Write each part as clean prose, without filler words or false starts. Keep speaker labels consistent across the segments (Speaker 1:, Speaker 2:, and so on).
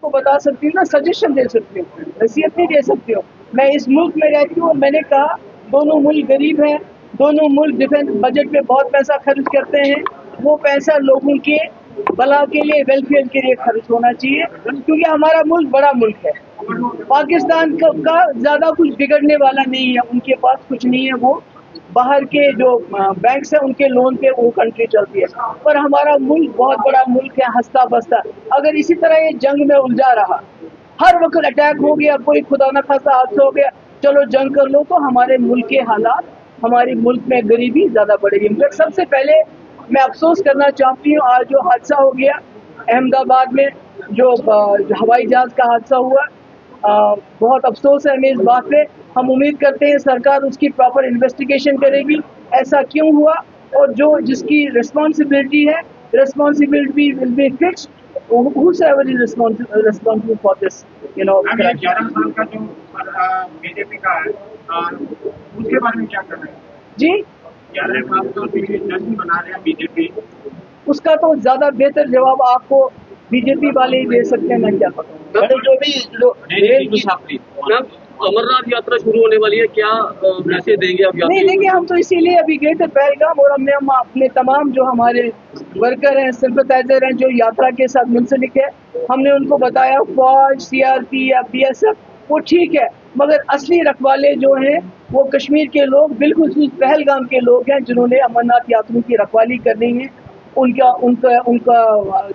Speaker 1: को बता सकती हूँ ना, सजेशन दे सकती हूँ, नसीहत नहीं दे सकती हूँ। मैं इस मुल्क में रहती हूँ और मैंने कहा दोनों मुल्क गरीब हैं, दोनों मुल्क डिफेंस बजट में बहुत पैसा खर्च करते हैं। वो पैसा लोगों के भला के लिए, वेलफेयर के लिए खर्च होना चाहिए, क्योंकि हमारा मुल्क बड़ा मुल्क है। पाकिस्तान का ज्यादा कुछ बिगड़ने वाला नहीं है, उनके पास कुछ नहीं है। वो बाहर के जो बैंक्स है उनके लोन पे वो कंट्री चलती है, पर हमारा मुल्क बहुत बड़ा मुल्क है, हंसता बसता। अगर इसी तरह ये जंग में उलझा रहा, हर वक्त अटैक हो गया, कोई खुदा न खासा हादसा हो गया, चलो जंग कर लो, तो हमारे मुल्क के हालात, हमारे मुल्क में गरीबी ज्यादा बढ़ेगी। मगर सबसे पहले मैं अफसोस करना चाहती हूँ, आज जो हादसा हो गया अहमदाबाद में, जो हवाई जहाज का हादसा हुआ, बहुत अफसोस है हमें इस बात पे। हम उम्मीद करते हैं सरकार उसकी प्रॉपर इन्वेस्टिगेशन करेगी, ऐसा क्यों हुआ, और जो जिसकी रिस्पॉन्सिबिलिटी है, responsibility will be fixed, whosoever is responsible for this, you know।
Speaker 2: 11 साल का जो बीजेपी का है, उसके बारे में क्या कहना है
Speaker 1: जी?
Speaker 2: 11 साल का जश्न मना रहे हैं बीजेपी,
Speaker 1: उसका तो ज्यादा बेहतर जवाब आपको बीजेपी वाले ही दे सकते हैं, मैं क्या पता।
Speaker 3: जो भी अमरनाथ यात्रा शुरू होने वाली है, क्या मैसेज देंगे आप?
Speaker 1: नहीं देखिए, हम तो इसीलिए अभी गए थे पहलगाम, और हमने हम अपने तमाम जो हमारे वर्कर हैं, सिंपथाइजर हैं, जो यात्रा के साथ मुंसलिक है, हमने उनको बताया फौज, सीआरपी या बीएसएफ वो ठीक है, मगर असली रखवाले जो हैं वो कश्मीर के लोग, बिल्कुल पहलगाम के लोग हैं, जिन्होंने अमरनाथ यात्रियों की रखवाली करनी है, उनका उनका उनका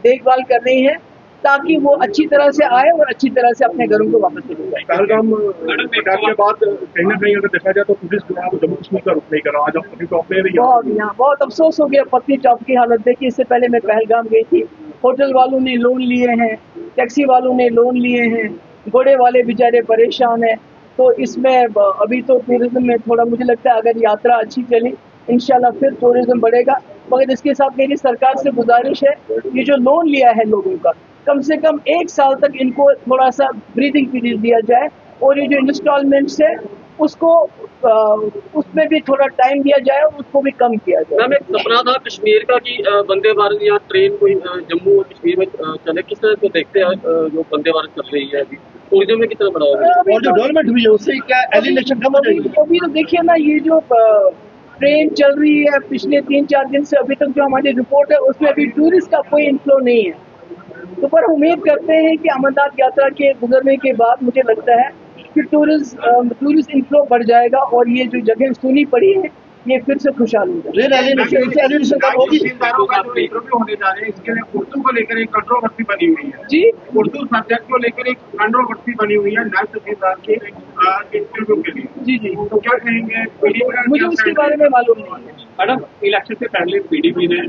Speaker 1: देखभाल करनी है, ताकि वो अच्छी तरह से आए और अच्छी तरह से अपने घरों को वापस चले जाए।
Speaker 2: पहलगाम अटैक के बाद कहीं ना कहीं अगर देखा जाए तो पुलिस जो है जम्मू कश्मीर का रुख नहीं कर रहा। आज आप पत्नी टॉप में भी
Speaker 1: यहाँ बहुत अफसोस हो गया। पत्नी टॉप की हालत देखी। इससे पहले मैं पहलगाम गई थी, होटल वालों ने लोन लिए हैं, टैक्सी वालों ने लोन लिए हैं, घोड़े वाले बेचारे परेशान हैं। तो इसमें अभी तो टूरिज्म में थोड़ा, मुझे लगता है अगर यात्रा अच्छी चली इंशाल्लाह फिर टूरिज्म बढ़ेगा। मगर इसके साथ मेरी सरकार से गुजारिश है, ये जो लोन लिया है लोगों का, कम से कम 1 साल तक इनको थोड़ा सा ब्रीदिंग पीरियड दिया जाए, और ये जो इंस्टॉलमेंट्स है उसको उसमें भी थोड़ा टाइम दिया जाए और उसको भी कम किया जाए।
Speaker 3: मैम, एक सपना था कश्मीर का कि वंदे भारत या ट्रेन कोई जम्मू और कश्मीर में चले, किस तरह को देखते हैं जो वंदे भारत चल रही है अभी टूरिज्म में कितना बड़ा होगा,
Speaker 1: और जो डेवलपमेंट हुई है उससे क्या एलिनेशन कम हो जाएगी? अभी तो देखिए ना, ये जो ट्रेन चल रही है पिछले 3-4 दिन से, अभी तक जो हमारी रिपोर्ट है उसमें अभी टूरिस्ट का कोई इनफ्लो नहीं है। तो पर उम्मीद करते हैं कि अमरनाथ यात्रा के गुजरने के बाद मुझे लगता है कि टूरिस्ट इनफ्लो बढ़ जाएगा, और ये जो जगह सुनी पड़ी है ये फिर से खुशहाल हो जाएगी।
Speaker 2: होने जा रहे हैं, इसके लिए उर्दू को लेकर एक कंट्रोवर्सी बनी हुई है
Speaker 1: जी,
Speaker 2: उर्दू सब्जेक्ट को लेकर एक कंट्रोवर्सी बनी हुई है नायब तहसीलदार के इंटरव्यू के लिए।
Speaker 1: जी जी,
Speaker 2: तो क्या कहेंगे?
Speaker 1: मुझे उसके बारे में मालूम नहीं है।
Speaker 4: मैडम, इलेक्शन से पहले पीडीपी ने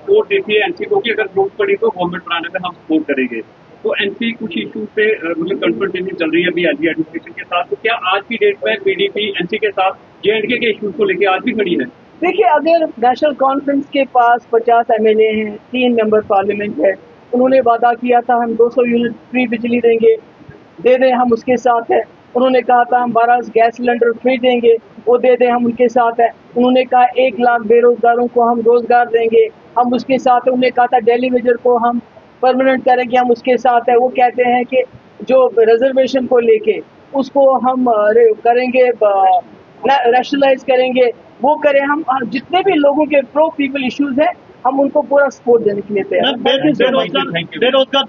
Speaker 4: वोट दी थी एनसी को कि अगर जरूरत पड़ी तो गवर्नमेंट बनाने में हम सपोर्ट करेंगे। तो एनसी कुछ इशू पे मतलब कंसल्टेशन चल रही है अभी एलजी एडमिनिस्ट्रेशन के साथ, तो क्या आज की डेट में पीडीपी एनसी के साथ जेएंडके के इशूज को लेकर आज भी खड़ी है?
Speaker 1: देखिए, अगर नेशनल कॉन्फ्रेंस के पास 50 एमएलए हैं, 3 मेंबर पार्लियामेंट है, उन्होंने वादा किया था हम 200 यूनिट फ्री बिजली देंगे, दे दें, हम उसके साथ है। उन्होंने कहा था हम 12 गैस सिलेंडर फ्री देंगे, वो दे दें, हम उनके साथ है। उन्होंने कहा 1 लाख बेरोजगारों को हम रोजगार देंगे, हम उसके साथ है। उन्होंने कहा था टेलीविजन को हम परमानेंट करेंगे, हम उसके साथ है। वो कहते हैं कि जो रिजर्वेशन को लेके उसको हम करेंगे, रैशनलाइज करेंगे, वो करें। हम जितने भी लोगों के प्रो पीपल इश्यूज हैं हम उनको पूरा सपोर्ट देने के लिए तैयार हैं।
Speaker 4: बेरोजगार